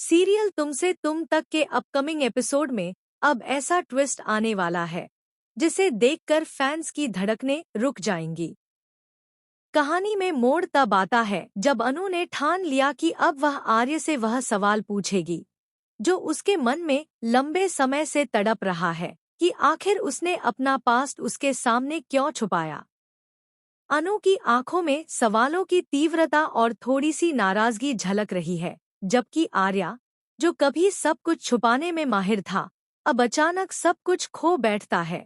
Serial तुमसे तुम तक के अपकमिंग एपिसोड में अब ऐसा ट्विस्ट आने वाला है जिसे देखकर फैंस की धड़कनें रुक जाएंगी। कहानी में मोड़ तब आता है जब अनु ने ठान लिया कि अब वह आर्य से वह सवाल पूछेगी जो उसके मन में लंबे समय से तड़प रहा है कि आखिर उसने अपना पास्ट उसके सामने क्यों छुपाया। अनु की आंखों में सवालों की तीव्रता और थोड़ी सी नाराजगी झलक रही है, जबकि आर्या, जो कभी सब कुछ छुपाने में माहिर था, अब अचानक सब कुछ खो बैठता है।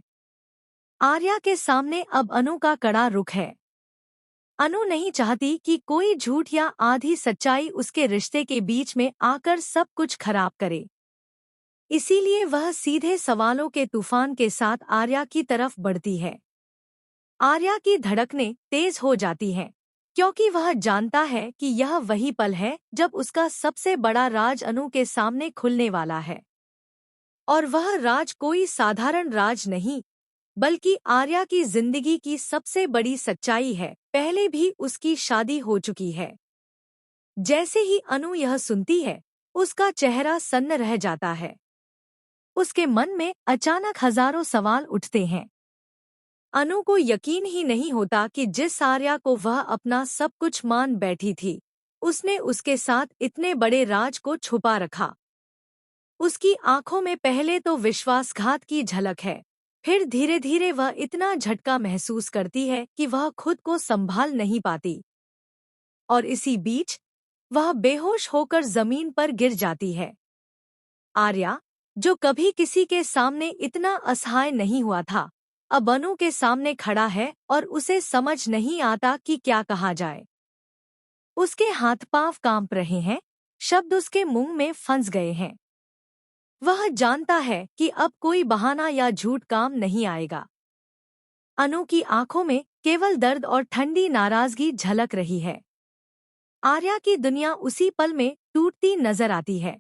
आर्या के सामने अब अनु का कड़ा रुख है। अनु नहीं चाहती कि कोई झूठ या आधी सच्चाई उसके रिश्ते के बीच में आकर सब कुछ खराब करे। इसीलिए वह सीधे सवालों के तूफान के साथ आर्या की तरफ बढ़ती है। आर्या की धड़कनें तेज हो जाती हैं, क्योंकि वह जानता है कि यह वही पल है जब उसका सबसे बड़ा राज अनु के सामने खुलने वाला है। और वह राज कोई साधारण राज नहीं, बल्कि आर्या की जिंदगी की सबसे बड़ी सच्चाई है। पहले भी उसकी शादी हो चुकी है। जैसे ही अनु यह सुनती है, उसका चेहरा सन्न रह जाता है। उसके मन में अचानक हजारों सवाल उठते हैं। अनु को यकीन ही नहीं होता कि जिस आर्या को वह अपना सब कुछ मान बैठी थी, उसने उसके साथ इतने बड़े राज को छुपा रखा। उसकी आंखों में पहले तो विश्वासघात की झलक है, फिर धीरे धीरे वह इतना झटका महसूस करती है कि वह खुद को संभाल नहीं पाती। और इसी बीच वह बेहोश होकर जमीन पर गिर जाती है। आर्या, जो कभी किसी के सामने इतना असहाय नहीं हुआ था, अब अनु के सामने खड़ा है और उसे समझ नहीं आता कि क्या कहा जाए। उसके हाथ पांव कांप रहे हैं, शब्द उसके मुंह में फंस गए हैं। वह जानता है कि अब कोई बहाना या झूठ काम नहीं आएगा। अनु की आंखों में केवल दर्द और ठंडी नाराजगी झलक रही है। आर्या की दुनिया उसी पल में टूटती नजर आती है।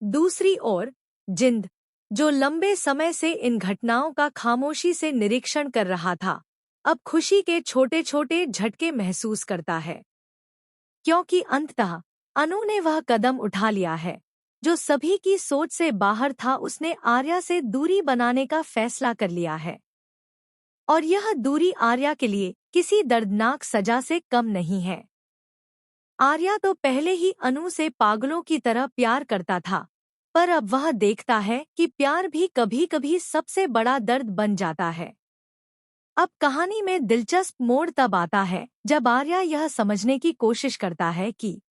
दूसरी ओर जिंद, जो लंबे समय से इन घटनाओं का खामोशी से निरीक्षण कर रहा था, अब खुशी के छोटे छोटे झटके महसूस करता है। क्योंकि अंततः अनु ने वह कदम उठा लिया है जो सभी की सोच से बाहर था। उसने आर्या से दूरी बनाने का फैसला कर लिया है। और यह दूरी आर्या के लिए किसी दर्दनाक सजा से कम नहीं है। आर्या तो पहले ही अनु से पागलों की तरह प्यार करता था, पर अब वह देखता है कि प्यार भी कभी-कभी सबसे बड़ा दर्द बन जाता है। अब कहानी में दिलचस्प मोड़ तब आता है जब आर्या यह समझने की कोशिश करता है कि